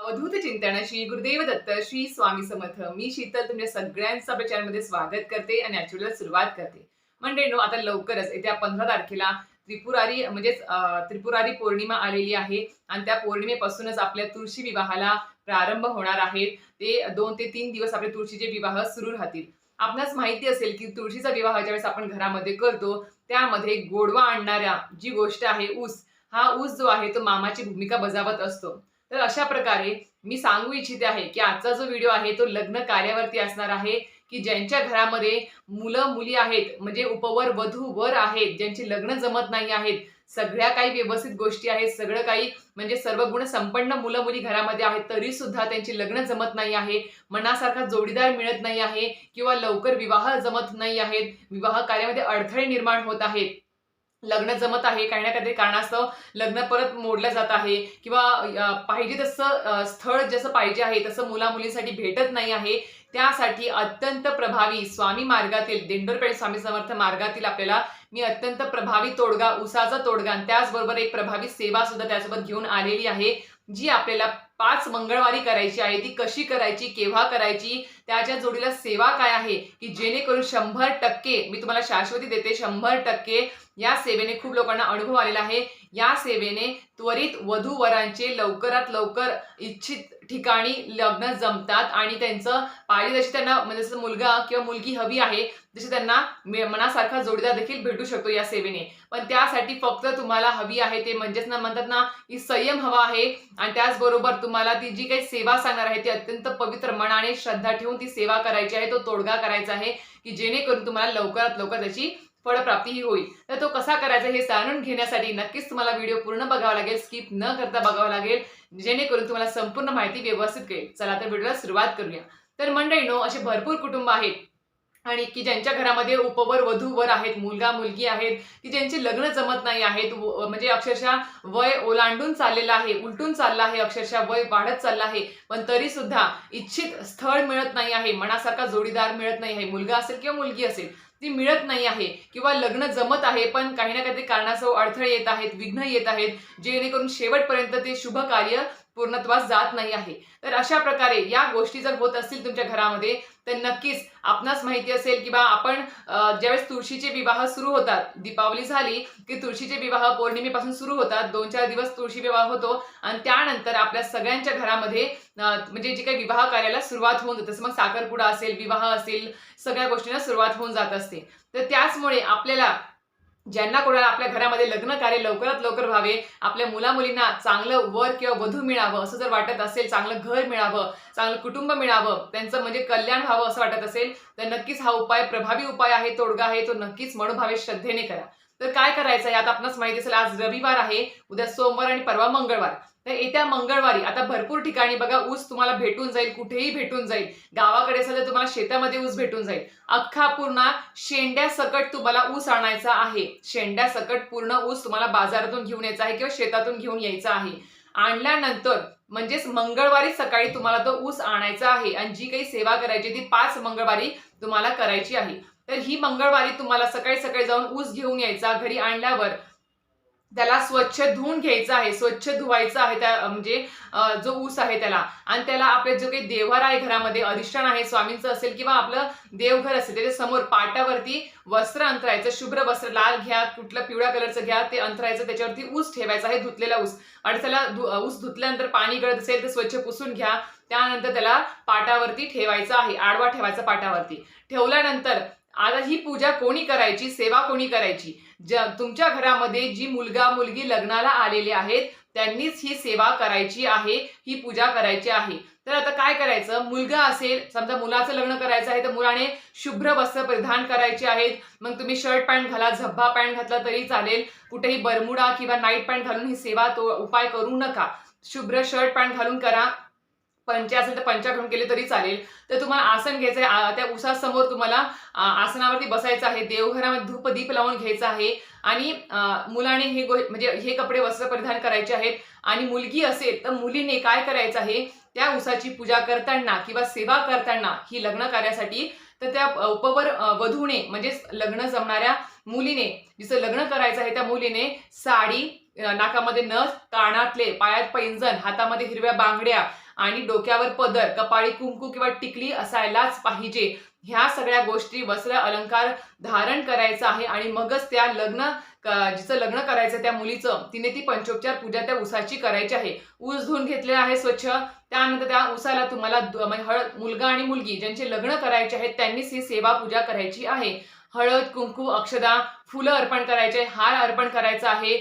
अवधूत चिंतन श्री गुरुदेव दत्त श्री स्वामी समर्थ. मी शीतल तुमच्या सगळ्यांचं आपल्या चॅनलमध्ये स्वागत करते आणि ऍक्च्युअली सुरुवात करते. मंडळींनो, आता लवकरच येत्या 15 तारखेला त्रिपुरारी पौर्णिमा आलेली आहे आणि त्या पौर्णिमेपासूनच आपल्या तुळशी विवाहाला प्रारंभ होणार आहे. ते 2 ते 3 दिवस आपले तुळशीचे विवाह सुरू राहतील. आपणास माहिती असेल की तुळशीचा विवाह ज्यावेळेस आपण घरामध्ये करतो त्यामध्ये गोडवा आणणाऱ्या जी गोष्ट आहे ऊस, हा ऊस जो आहे तो मामाची भूमिका बजावत असतो. तर अशा प्रकारे मी सांगू इच्छिते आहे की आजचा जो व्हिडिओ आहे तो लग्न कार्यावरती असणार आहे, की ज्यांच्या घरामध्ये मुलं मुली आहेत, म्हणजे उपवर वधू वर आहेत, ज्यांची लग्न जमत नाही आहेत, सगळ्या काही व्यवस्थित गोष्टी आहेत, सगळं काही म्हणजे सर्व गुण संपन्न मुलं मुली घरामध्ये आहेत, तरी सुद्धा त्यांची लग्न जमत नाही आहे, मनासारखा जोडीदार मिळत नाही आहे किंवा लवकर विवाह जमत नाही आहेत, विवाह कार्यामध्ये अडथळे निर्माण होत आहेत, लग्न जमत आहे काही ना काही कारणास्तव लग्न परत मोडलं जात आहे किंवा पाहिजे तसं स्थळ जसं पाहिजे आहे तसं मुला मुलींसाठी भेटत नाही आहे. त्यासाठी अत्यंत प्रभावी स्वामी मार्गातील दिंडोरपेठ स्वामी समर्थ मार्गातील आपल्याला मी अत्यंत प्रभावी तोडगा, उसाचा तोडगा आणि त्याचबरोबर एक प्रभावी सेवा सुद्धा त्यासोबत घेऊन आलेली आहे, जी आपल्याला 5 मंगळवारी करायची आहे. ती कशी करायची, केव्हा करायची, त्याच्या जोडीला सेवा काय आहे, की जेणेकरून 100% मी तुम्हाला शाश्वती देते, 100% या सेवेने खूप लोकांना अनुभव आलेला आहे. या सेवेने त्वरित वधू वरांचे लवकरात लवकर इच्छित ठिकाणी लग्न जमतात आणि त्यांचं पाहिजे जशी त्यांना म्हणजे जसं मुलगा किंवा मुलगी हवी आहे जशी त्यांना मनासारखा जोडीदार देखील भेटू शकतो या सेवेने. पण त्यासाठी फक्त तुम्हाला हवी आहे ते म्हणजेच ना म्हणतात ना की संयम हवा आहे आणि त्याचबरोबर तुम्हाला ती जी काही सेवा सांगणार आहे ती अत्यंत पवित्र मनाने श्रद्धा ठेवून ती सेवा करायची आहे, तो तोडगा करायचा आहे, की जेणेकरून तुम्हाला लवकरात लवकर त्याची फळप्राप्ती ही होईल. तर तो कसा करायचा हे जाणून घेण्यासाठी नक्कीच तुम्हाला व्हिडिओ पूर्ण बघावा लागेल, स्किप न करता बघावा लागेल, जेणेकरून तुम्हाला संपूर्ण माहिती व्यवस्थित कळेल. चला तर व्हिडिओला सुरुवात करूया. तर मंडळींनो, असे भरपूर कुटुंब आहेत आणि की ज्यांच्या घरामध्ये उपवर वधू वर आहेत, मुलगा मुलगी आहेत, की ज्यांची लग्न जमत नाही आहेत, म्हणजे अक्षरशः वय ओलांडून चाललेलं आहे, उलटून चाललं आहे, अक्षरशः वय वाढत चाललं आहे, पण तरी सुद्धा इच्छित स्थळ मिळत नाही आहे, मनासारखा जोडीदार मिळत नाही आहे, मुलगा असेल किंवा मुलगी असेल ती मिळत नाही आहे किंवा लग्न जमत आहे पण काही ना काही कारणास्तव अडथळे येत आहेत, विघ्न येत आहेत, जेणेकरून शेवटपर्यंत ते शुभ कार्य पूर्णत्वास जात नाही आहे. तर अशा प्रकारे या गोष्टी जर होत असतील तुमच्या घरामध्ये तर नक्कीच आपणास माहिती असेल की बा आपण ज्यावेळेस तुळशीचे विवाह सुरू होतात, दीपावली झाली की तुळशीचे विवाह पौर्णिमेपासून सुरू होतात, 2-4 दिवस तुळशी विवाह होतो आणि त्यानंतर आपल्या सगळ्यांच्या घरामध्ये म्हणजे जे काही विवाह कार्याला सुरुवात होऊन जाते, मग साखरपुडा असेल, विवाह असेल, सगळ्या गोष्टींना सुरुवात होऊन जात असते. तर त्याचमुळे आपल्याला ज्यांना कोणाला आपल्या घरामध्ये लग्न कार्य लवकरात लवकर व्हावे, आपल्या मुला मुलींना चांगलं वर किंवा वधू मिळावं असं जर वाटत असेल, चांगलं घर मिळावं, चांगलं कुटुंब मिळावं, त्यांचं म्हणजे कल्याण व्हावं असं वाटत असेल तर नक्कीच हा उपाय प्रभावी उपाय आहे, तोडगा आहे, तो नक्कीच मनोभावे श्रद्धेने करा. तर काय करायचं आहे आता आपणास माहिती असेल, आज रविवार आहे, उद्या सोमवार आणि परवा मंगळवार. तर येत्या मंगळवारी आता भरपूर ठिकाणी बघा ऊस तुम्हाला भेटून जाईल, कुठेही भेटून जाईल, गावाकडे असेल तर तुम्हाला शेतामध्ये ऊस भेटून जाईल. अख्खा पूर्ण शेंड्या सकट तुम्हाला ऊस आणायचा आहे, शेंड्या सकट पूर्ण ऊस तुम्हाला बाजारातून घेऊन यायचा आहे किंवा शेतातून घेऊन यायचा आहे. आणल्यानंतर म्हणजेच मंगळवारी सकाळी तुम्हाला तो ऊस आणायचा आहे आणि जी काही सेवा करायची ती 5 मंगळवारी तुम्हाला करायची आहे. तर ही मंगळवारी तुम्हाला सकाळी सकाळी जाऊन ऊस घेऊन यायचा, घरी आणल्यावर त्याला स्वच्छ धुवून घ्यायचं आहे, स्वच्छ धुवायचं आहे त्या म्हणजे जो ऊस आहे त्याला, आणि त्याला आपले जो काही देव्हार आहे घरामध्ये, अधिष्ठान आहे स्वामींचं असेल किंवा आपलं देवघर असेल त्याच्या समोर पाटावरती वस्त्र अंथरायचं, शुभ्र वस्त्र, लाल घ्या, कुठलं पिवळ्या कलरचं घ्या, ते अंथरायचं, त्याच्यावरती ऊस ठेवायचा आहे, धुतलेला ऊस. आणि त्याला ऊस धुतल्यानंतर पाणी गळत असेल तर स्वच्छ पुसून घ्या. त्यानंतर त्याला पाटावरती ठेवायचं आहे, आडवा ठेवायचा पाटावरती. ठेवल्यानंतर आता ही पूजा कोणी करायची, सेवा कोणी करायची, तुमच्या घरामध्ये जी मुलगा मुलगी लग्नाला आलेले आहेत त्यांनीच ही सेवा करायची आहे, ही पूजा करायची आहे. तर आता काय करायचं, मुलगा असेल समजा मुलाचं लग्न करायचं आहे तर मुलाने शुभ्र वस्त्र परिधान करायचे आहेत. मग तुम्ही शर्ट पॅन्ट घाला, झब्बा पॅन्ट घातला तरी चालेल, कुठेही बरमुडा किंवा नाईट पॅन्ट घालून ही सेवा तो उपाय करू नका. शुभ्र शर्ट पॅन्ट घालून करा, पंचा असेल तर पंचा घालून केले तरी चालेल. तर तुम्हाला आसन घ्यायचं आहे, त्या उसासमोर तुम्हाला आसनावरती बसायचं आहे, देवघरामध्ये धूप दीप लावून घ्यायचा आहे आणि मुलाने म्हणजे हे कपडे वस्त्र परिधान करायचे आहेत. आणि मुलगी असेल तर मुलीने काय करायचं आहे, त्या उसाची पूजा करताना किंवा सेवा करताना ही लग्न कार्यासाठी, तर त्या उपवर वधूने म्हणजेच लग्न जमणाऱ्या मुलीने, जिचं लग्न करायचं आहे त्या मुलीने साडी, नाकामध्ये नथ, कानातले, पायात पैंजण, हातामध्ये हिरव्या बांगड्या आणि डोक्यावर पदर, कपाळी कुंकू किंवा टिकली असायलाच पाहिजे. ह्या सगळ्या गोष्टी, वस्त्र, अलंकार धारण करायचं आहे आणि मगच त्या जिचं लग्न करायचं त्या मुलीचं, तिने ती पंचोपचार पूजा त्या उसाची करायची आहे. ऊस धुवून घेतलेला आहे स्वच्छ. त्यानंतर त्या उसाला तुम्हाला म्हणजे मुलगा आणि मुलगी ज्यांचे लग्न करायचे आहेत त्यांनीच ही सेवा पूजा करायची आहे. हळद, कुंकू, अक्षदा, फुलं अर्पण करायचे, हार अर्पण करायचा आहे.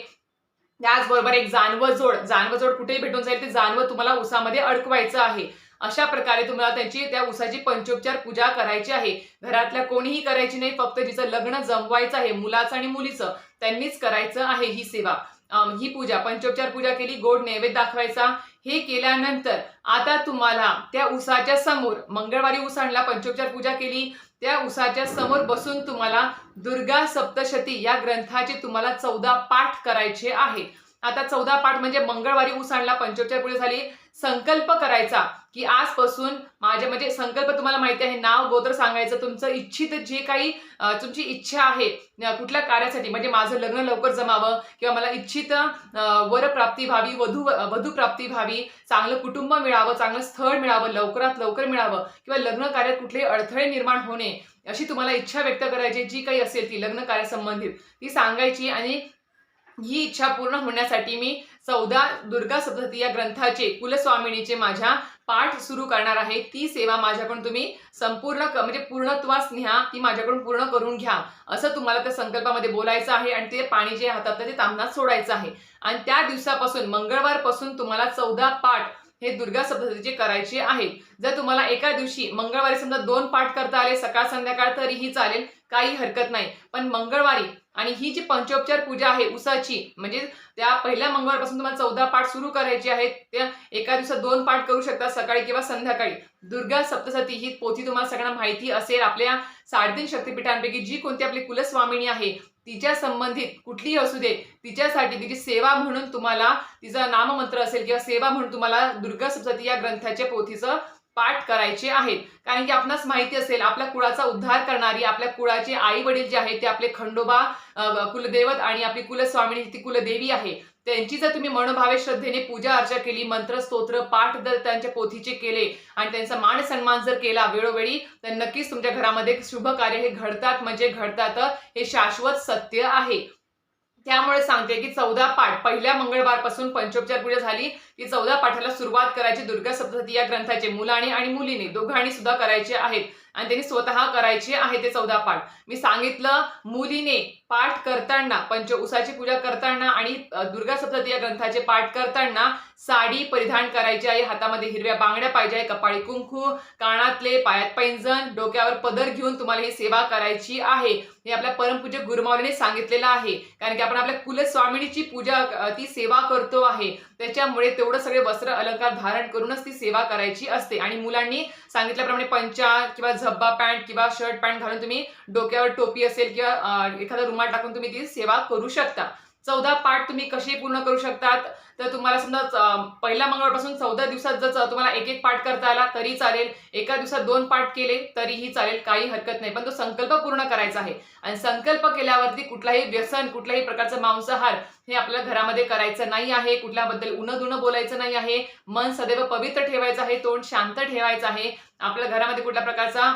त्याचबरोबर एक जानवं जोड कुठेही भेटून जाईल, ते जानवं तुम्हाला उसामध्ये अडकवायचं आहे. अशा प्रकारे तुम्हाला त्या उसाची पंचोपचार पूजा करायची आहे. घरातल्या कोणीही करायची नाही, फक्त जिचं लग्न जमवायचं आहे मुलाचं आणि मुलीचं त्यांनीच करायचं आहे ही सेवा. ही पूजा, पंचोपचार पूजा केली, गोड नैवेद्य दाखवायचा. हे केल्यानंतर आता तुम्हाला त्या उसाच्या समोर, मंगळवारी उस आणला, पंचोपचार पूजा केली, त्या उसाच्या समोर बसून तुम्हाला दुर्गा सप्तशती या ग्रंथाचे तुम्हाला 14 पाठ करायचे आहे. आता 14 पाठ म्हणजे मंगळवारी ऊस आणला, पंचोपचार पूजा झाली, संकल्प करायचा की आजपासून माझे म्हणजे संकल्प तुम्हाला माहिती आहे, नाव गोत्र सांगायचं, तुमचं इच्छित जे काही तुमची इच्छा आहे कुठल्या कार्यासाठी, म्हणजे माझं लग्न लवकर जमावं किंवा मला इच्छित वर प्राप्ती व्हावी, वधू प्राप्ती व्हावी, चांगलं कुटुंब मिळावं, चांगलं स्थळ मिळावं, लवकरात लवकर मिळावं किंवा लग्न कार्यात कुठलेही अडथळे निर्माण होणे, अशी तुम्हाला इच्छा व्यक्त करायची, जी काही असेल ती लग्न कार्यासंबंधित ती सांगायची. आणि ही इच्छा पूर्ण होण्यासाठी मी 14 दुर्गा सप्तशती या ग्रंथाचे कुलस्वामिनीचे माझ्या पाठ सुरू करणार आहे. ती सेवा माझ्याकडून तुम्ही संपूर्ण म्हणजे पूर्णत्वास न्या, ती माझ्याकडून पूर्ण करून घ्या, असं तुम्हाला त्या संकल्पामध्ये बोलायचं आहे. आणि ते पाणी जे हातात ते ताम्हणात सोडायचं आहे. आणि त्या दिवसापासून, मंगळवारपासून तुम्हाला 14 पाठ हे दुर्गा सप्तशतीचे करायचे आहेत. जर तुम्हाला एका दिवशी मंगळवारी समजा 2 पाठ करता आले सकाळ संध्याकाळ तरीही चालेल, काही हरकत नाही. पण मंगळवारी आणि ही जी पंचोपचार पूजा आहे उसाची, म्हणजे त्या पहिल्या मंगळवारपासून तुम्हाला 14 पाठ सुरू करायची आहेत. त्या एका दिवसात 2 पाठ करू शकता, सकाळी किंवा संध्याकाळी. दुर्गा सप्तशती ही पोथी तुम्हाला सगळ्यांना माहिती असेल. आपल्या 3.5 शक्तिपीठांपैकी जी कोणती आपली कुलस्वामिनी आहे तिच्या संबंधित कुठलीही असू दे, तिच्यासाठी तिची सेवा म्हणून तुम्हाला, तिचा नाममंत्र असेल किंवा सेवा म्हणून तुम्हाला दुर्गा सप्तशती या ग्रंथाच्या पोथीचं पाठ करायचे आहेत. कारण की आपणास माहिती असेल, आपल्या कुळाचा उद्धार करणारी, आपल्या कुळाचे आई वडील जे आहेत ते आपले खंडोबा कुलदैवत आणि आपली कुलस्वामिनी ती कुलदेवी आहे. त्यांची जर तुम्ही मनोभावे श्रद्धेने पूजा अर्चा केली, मंत्र स्तोत्र पाठ जर त्यांच्या पोथीचे केले आणि त्यांचा मान सन्मान जर केला वेळोवेळी, तर नक्कीच तुमच्या घरामध्ये शुभ कार्य हे घडतात, म्हणजे घडतात, हे शाश्वत सत्य आहे. त्यामुळे सांगते की 14 पाठ पहिल्या मंगळवारपासून पंचोपचार पूजा झाली की 14 पाठाला सुरुवात करायची. दुर्गा सप्तशती या ग्रंथाचे मुलाने आणि मुलीने दोघांनी सुद्धा करायचे आहेत आणि त्यांनी स्वतः करायचे आहे ते 14 पाठ. मी सांगितलं, मुलीने पाठ करताना, उसाची पूजा करताना आणि दुर्गा सप्तशती या ग्रंथाचे पाठ करताना साडी परिधान करायची आहे, हातामध्ये हिरव्या बांगड्या पाहिजे, कपाळी कुंकू, कानातले, पायात पैंजण, डोक्यावर पदर घेऊन तुम्हाला ही सेवा करायची आहे. हे आपल्या परमपूज्य गुरुमाऊलीने सांगितलेलं आहे. कारण की आपण आपल्या कुलस्वामिनीची पूजा, ती सेवा करतो आहे, त्याच्यामुळे तेवढं सगळे वस्त्र अलंकार धारण करूनच ती सेवा करायची असते. आणि मुलांनी सांगितल्याप्रमाणे पंचा किंवा झब्बा पॅन्ट किंवा शर्ट पॅन्ट घालून तुम्ही डोक्यावर टोपी असेल किंवा एखादा रुमाल टाकून तुम्ही ती सेवा करू शकता. 14 पाठ तुम्ही कसे पूर्ण करू शकतात, तर तुम्हाला समजा पहिल्या मंगळवारपासून 14 दिवसात जर तुम्हाला एक पाठ करता आला तरी चालेल, एका दिवसात 2 पाठ केले तरीही चालेल, काही हरकत नाही. पण तो संकल्प पूर्ण करायचा आहे. आणि संकल्प केल्यावरती कुठलाही व्यसन, कुठल्याही प्रकारचा मांसाहार हे आपल्या घरामध्ये करायचं नाही आहे. कुठल्याबद्दल उणं बोलायचं नाही आहे. मन सदैव पवित्र ठेवायचं आहे, तोंड शांत ठेवायचं आहे. आपल्या घरामध्ये कुठल्या प्रकारचा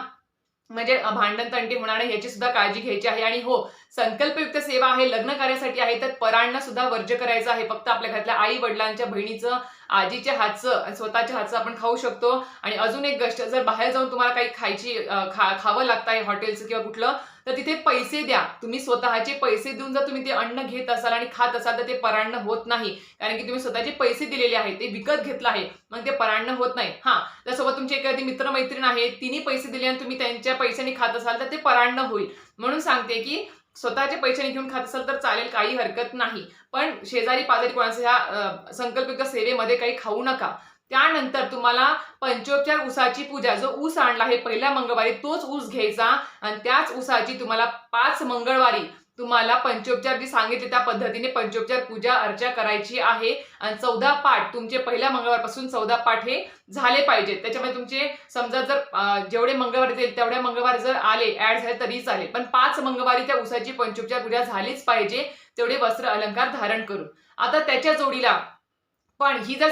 म्हणजे भांडण तंटी होणार नाही याची सुद्धा काळजी घ्यायची आहे. आणि हो, संकल्पयुक्त सेवा आहे, लग्न कार्यासाठी आहे, तर परांना सुद्धा वर्ज्य करायचं आहे. फक्त आपल्या घरातल्या आई वडिलांच्या, बहिणीचं, आजीच्या हातचं, स्वतःच्या हातचं आपण खाऊ शकतो. आणि अजून एक गोष्ट, जर बाहेर जाऊन तुम्हाला काही खावं लागतं आहे हॉटेलचं किंवा कुठलं, तर तिथे पैसे द्या. तुम्ही स्वतःचे पैसे देऊन जर तुम्ही ते अन्न घेत असाल आणि खात असाल तर ते परान्न होत नाही. कारण की तुम्ही स्वतःचे पैसे दिलेले आहेत, ते विकत घेतलं आहे, मग ते परान्न होत नाही. त्यासोबत तुमची एखादी मित्रमैत्रीण आहे, तिने पैसे दिले आणि तुम्ही त्यांच्या पैशाने खात असाल तर ते परान्न होईल. म्हणून सांगते की स्वतःचे पैशाने घेऊन खात असाल तर चालेल, काही हरकत नाही. पण शेजारी पाजारी कोणाच्या ह्या संकल्पित सेवेमध्ये काही खाऊ नका. त्यानंतर तुम्हाला पंचोपचार उसाची पूजा, जो ऊस आणला आहे पहिल्या मंगळवारी तोच ऊस घ्यायचा आणि त्याच ऊसाची तुम्हाला 5 मंगळवारी तुम्हाला पंचोपचार जी सांगितले त्या पद्धतीने पंचोपचार पूजा अर्चा करायची आहे. आणि 14 पाठ तुमचे पहिल्या मंगळवारपासून 14 पाठ हे झाले पाहिजेत. त्याच्यामुळे तुमचे समजा जर जेवढे मंगळवार येतील तेवढे मंगळवार जर आले, ऍड झाले तरी चालेल, पण 5 मंगळवारी त्या उसाची पंचोपचार पूजा झालीच पाहिजे, तेवढे वस्त्र अलंकार धारण करून. आता त्याच्या जोडीला पण ही जर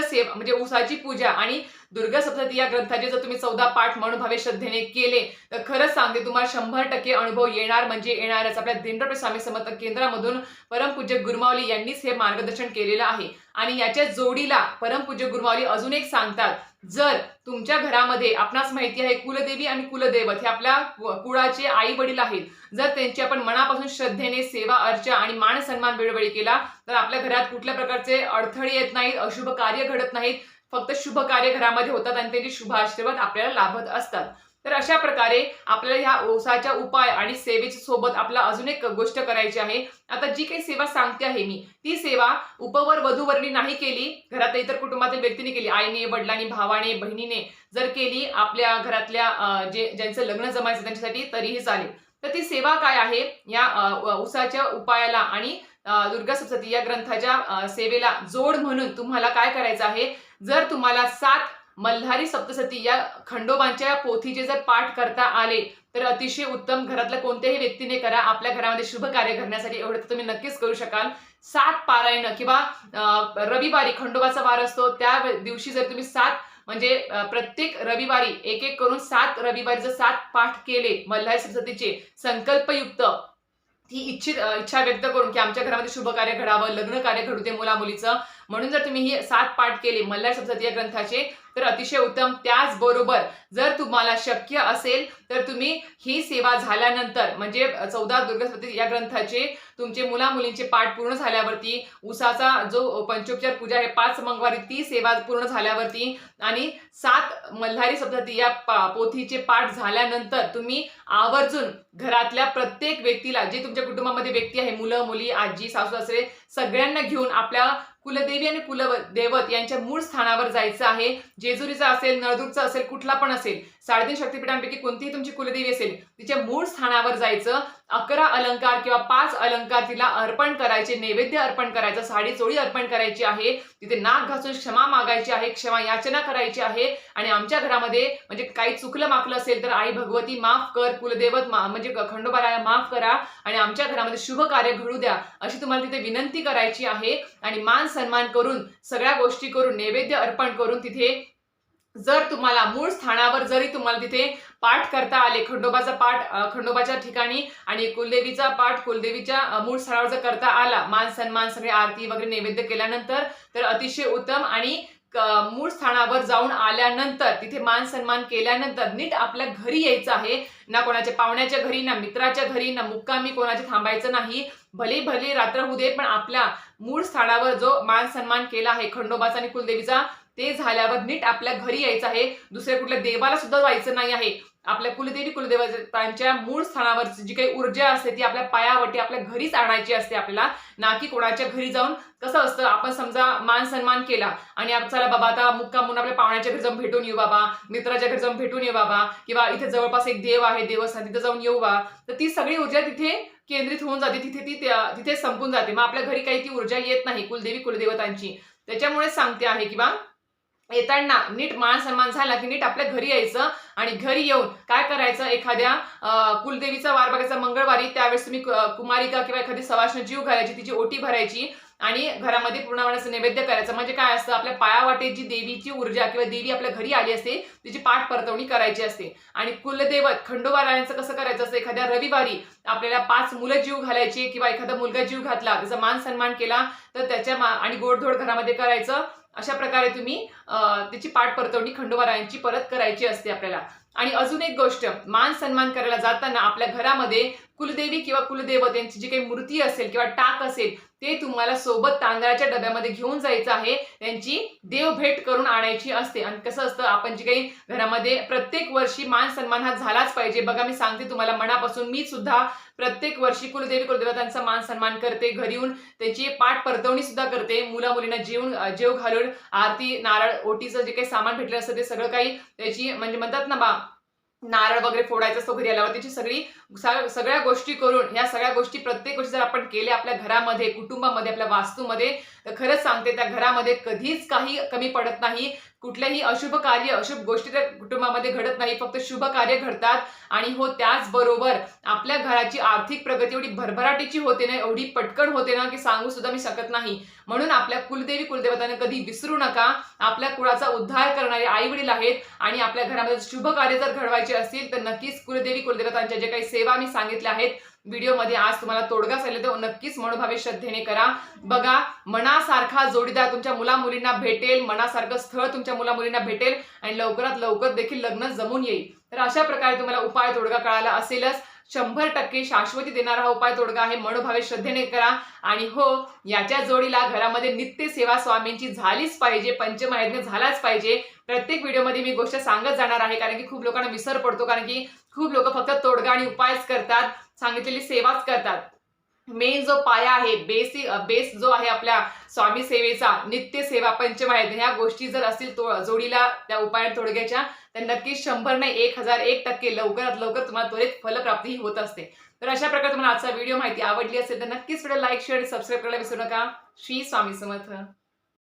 सेवा म्हणजे उसाची पूजा आणि दुर्गा सप्तशती या ग्रंथाचे जर तुम्ही 14 पाठ मनोभावे श्रद्धेने केले तर खरंच सांगते तुम्हाला 100% अनुभव येणार म्हणजे येणारच. आपल्या दिनडोळे स्वामी समर्थ केंद्रामधून परमपूज्य गुरुमाऊली यांनीच हे मार्गदर्शन केलेलं आहे. आणि याच्या जोडीला परमपूज्य गुरुमाऊली अजून एक सांगतात, जर तुमच्या घरामध्ये आपणास माहिती आहे कुलदेवी आणि कुलदैवत हे आपल्या कुळाचे आई वडील आहेत, जर त्यांची आपण मनापासून श्रद्धेने सेवा अर्चा आणि मान सन्मान वेळोवेळी केला तर आपल्या घरात कुठल्या प्रकारचे अडथळे येत नाहीत, अशुभ कार्य घडत नाहीत, फक्त शुभ कार्य घरामध्ये होतात आणि त्यांचे शुभ आशीर्वाद आपल्याला लाभत असतात. तर अशा प्रकारे आपल्याला ह्या ओसाच्या उपाय आणि सेवेच्या सोबत आपल्याला अजून एक गोष्ट करायची आहे. आता जी काही सेवा सांगते आहे मी, ती सेवा उपवर वधूवरणी नाही केली, घरात इतर कुटुंबातील व्यक्तीने केली, आईने, वडिलांनी, भावाने, बहिणीने जर केली, आपल्या घरातल्या ज्यांचं लग्न जमायचं त्यांच्यासाठी तरीही चालेल. तर ती सेवा काय आहे, या उसाच्या उपायाला आणि दुर्गा सप्तशती या ग्रंथाच्या सेवेला जोड म्हणून तुम्हाला काय करायचं आहे, जर तुम्हाला 7 मल्हारी सप्तशती या खंडोबांच्या पोथीचे जर पाठ करता आले तर अतिशय उत्तम. घरातल्या कोणत्याही व्यक्तीने करा, आपल्या घरामध्ये शुभ कार्य करण्यासाठी एवढं तर तुम्ही नक्कीच करू शकाल. 7 पारायण किंवा रविवारी खंडोबाचा वार असतो त्या दिवशी जर तुम्ही 7 म्हणजे प्रत्येक रविवारी एक एक करून 7 रविवारी जर 7 पाठ केले मल्हारी सप्तशतीचे संकल्पयुक्त, ही इच्छा व्यक्त करून की आमच्या घरामध्ये शुभ कार्य घडावं, लग्न कार्य घडू दे मुला मुलीचं, म्हणून जर तुम्ही ही 7 पाठ केले मल्हारी सप्तशती या ग्रंथाचे तर अतिशय उत्तम. त्याचबरोबर जर तुम्हाला शक्य असेल तर तुम्ही ही सेवा झाल्यानंतर म्हणजे 14 दुर्गा सप्तशती या ग्रंथाचे तुमचे मुला मुलींचे पाठ पूर्ण झाल्यावरती, उसाचा जो पंचोपचार पूजा आहे 5 मंगळवारी ती सेवा पूर्ण झाल्यावरती आणि 7 मल्हारी सप्तशती या पोथीचे पाठ झाल्यानंतर तुम्ही आवर्जून घरातल्या प्रत्येक व्यक्तीला, जे तुमच्या कुटुंबामध्ये व्यक्ती आहे, मुलं मुली, आजी सासू सासरे, सगळ्यांना घेऊन आपल्या कुलदेवी आणि कुलदैवत यांच्या मूळ स्थानावर जायचं आहे. जेजुरीचा असेल, नळदुर्गचा असेल, कुठला पण असेल, 3.5 शक्तिपीठांपैकी कोणतीही तुमची कुलदेवी असेल, तिच्या मूळ स्थानावर जायचं. 11 अलंकार किंवा 5 अलंकार तिला अर्पण करायचे, नैवेद्य अर्पण करायचं, साडी चोळी अर्पण करायची आहे, तिथे नाक घासून क्षमा मागायची आहे, क्षमा याचना करायची आहे. आणि आमच्या घरामध्ये म्हणजे काही चुकलं माकलं असेल तर आई भगवती माफ कर, कुलदैवत म्हणजे खंडोबाराया माफ करा आणि आमच्या घरामध्ये शुभ कार्य घडू द्या, अशी तुम्हाला तिथे विनंती करायची आहे. आणि मान सन्मान करून, सगळ्या गोष्टी करून, नैवेद्य अर्पण करून तिथे जर तुम्हाला मूळ स्थानावर जरी तुम्हाला तिथे पाठ करता आले, खंडोबाचा पाठ खंडोबाच्या ठिकाणी आणि कुलदेवीचा पाठ कुलदेवीच्या मूळ स्थानावर जर करता आला, मान सन्मान सगळे आरती वगैरे नैवेद्य केल्यानंतर तर अतिशय उत्तम. आणि मूळ स्थानावर जाऊन आल्यानंतर तिथे मान सन्मान केल्यानंतर नीट आपल्या घरी यायचं आहे. ना कोणाच्या पाहुण्याच्या घरी, ना मित्राच्या घरी, ना मुक्कामी कोणाच्या थांबायचं नाही. भले भले रात्र होऊ दे, पण आपल्या मूळ स्थानावर जो मान सन्मान केला आहे खंडोबाचा आणि कुलदेवीचा, ते झाल्यावर नीट आपल्या घरी यायचं आहे. दुसऱ्या कुठल्या देवाला सुद्धा जायचं नाही आहे. आपल्या कुलदेवी कुलदेवतांच्या मूळ स्थानावर जी काही ऊर्जा असते ती आपल्या पायावरती आपल्या घरीच आणायची असते आपल्याला, ना की कोणाच्या घरी जाऊन. कसं असतं, आपण समजा मान सन्मान केला आणि चला बाबा आता मुक्काम म्हणून आपल्या पाहुण्याच्या घरी जाऊन भेटून येऊ बाबा, मित्राच्या घरी जाऊन भेटून येऊ बाबा, किंवा इथे जवळपास एक देव आहे देवस्थान तिथे जाऊन येऊ बा, तर ती सगळी ऊर्जा तिथे केंद्रित होऊन जाते, तिथे संपून जाते. मग आपल्या घरी काही ती ऊर्जा येत नाही कुलदेवी कुलदेवतांची. त्याच्यामुळे सांगते आहे की बा येताना नीट मान सन्मान झाला की नीट आपल्या घरी यायचं आणि घरी येऊन काय करायचं, एखाद्या कुलदेवीचा वार बघायचा मंगळवारी, त्यावेळेस तुम्ही कुमारिका किंवा एखादी सवाष्ण जीव घालायची, तिची ओटी भरायची आणि घरामध्ये पूर्णपणे नैवेद्य करायचं. म्हणजे काय असतं, आपल्या पायावाटे जी देवीची ऊर्जा किंवा देवी आपल्या घरी आली असते तिची पाठ परतवणी करायची असते. आणि कुलदैवत खंडोबारायांचं कसं करायचं असतं, एखाद्या रविवारी आपल्याला 5 मुलं जीव घालायची किंवा एखादा मुलगा जीव घातला, त्याचा मान सन्मान केला तर त्याच्या आणि गोडधोड घरामध्ये करायचं. अशा प्रकारे तुम्ही त्याची पाठ परतवणी खंडोबारायांची परत करायची असते आपल्याला. आणि अजून एक गोष्ट, मान सन्मान करायला जाताना आपल्या घरामध्ये कुलदेवी किंवा कुलदैवत यांची जी काही मूर्ती असेल किंवा टाक असेल ते तुम्हाला सोबत तांदळाच्या डब्यामध्ये घेऊन जायचं आहे, त्यांची देवभेट करून आणायची असते. आणि कसं असतं, आपण जे काही घरामध्ये प्रत्येक वर्षी मान सन्मान हा झालाच पाहिजे. बघा मी सांगते तुम्हाला मनापासून, मी सुद्धा प्रत्येक वर्षी कुलदेवी कुलदेवतांचा मान सन्मान करते, घरी येऊन त्याची पाठ परतवणी सुद्धा करते, मुला मुलींना जेव घालून आरती नारळ ओटीचं जे काही सामान भेटलं असतं ते सगळं काही त्याची म्हणजे म्हणतात ना बा, नारळ वगैरे फोडायचं असतो घरी आल्यावर, त्याची सगळ्या गोष्टी करून, ह्या सगळ्या गोष्टी प्रत्येक गोष्टी जर आपण केल्या आपल्या घरामध्ये, कुटुंबामध्ये, आपल्या वास्तूमध्ये, तर खरंच सांगते त्या घरामध्ये कधीच काही कमी पडत नाही. कुठल्याही अशुभ कार्य, अशुभ गोष्टी त्या कुटुंबामध्ये घडत नाही, फक्त शुभ कार्य घडतात. आणि हो, त्याचबरोबर आपल्या घराची आर्थिक प्रगती एवढी भरभराटीची होते ना, एवढी पटकन होते ना, की सांगू सुद्धा मी शकत नाही. म्हणून आपल्या कुलदेवी, कुलदेवतांना कधी विसरू नका. आपल्या कुळाचा उद्धार करणारे आई-वडील आहेत आणि आपल्या घरामध्ये शुभ कार्य जर घडवायचे असतील, तर नक्कीच कुलदेवी, कुलदेवतांच्या जे काही सेवा मी सांगितल्या आहेत व्हिडिओमध्ये, आज तुम्हाला तोडगा सांगितला, तर नक्कीच मनोभावे श्रद्धेने करा. बघा, मनासारखा जोडीदार तुमच्या मुला-मुलींना भेटेल, मनासारखं स्थळ तुमच्या मुला-मुलींना भेटेल आणि लवकरात लवकर देखील लग्न जमून येईल. तर अशा प्रकारे तुम्हाला उपाय तोडगा कळाला असेलच. 100% शाश्वती देणारा हा उपाय तोडगा आहे. मनोभावे श्रद्धेने करा. आणि हो, याच्या जोडीला घरामध्ये नित्य सेवा स्वामींची झालीच पाहिजे, पंचमहायज्ञ झालाच पाहिजे. प्रत्येक व्हिडिओमध्ये मी गोष्ट सांगत जाणार आहे, कारण की खूप लोकांना विसर पडतो, कारण की खूप लोक फक्त तोडगा आणि उपायच करतात, सांगितलेली सेवाच करतात. मेन जो पाया आहे, बेस जो आहे आपल्या स्वामी सेवेचा, नित्य सेवा, पंचमहायज्ञ, ह्या गोष्टी जर असतील जोडीला त्या उपाय तोडग्याच्या, तर नक्कीच 100 नाही 1001% लवकरात लवकर तुम्हाला त्वरित फलप्राप्ती होत असते. तर अशा प्रकारे तुम्हाला आजचा व्हिडिओ माहिती आवडली असेल तर नक्कीच व्हिडिओ लाईक, शेअर आणि सबस्क्राईब करायला विसरू नका. श्री स्वामी समर्थ.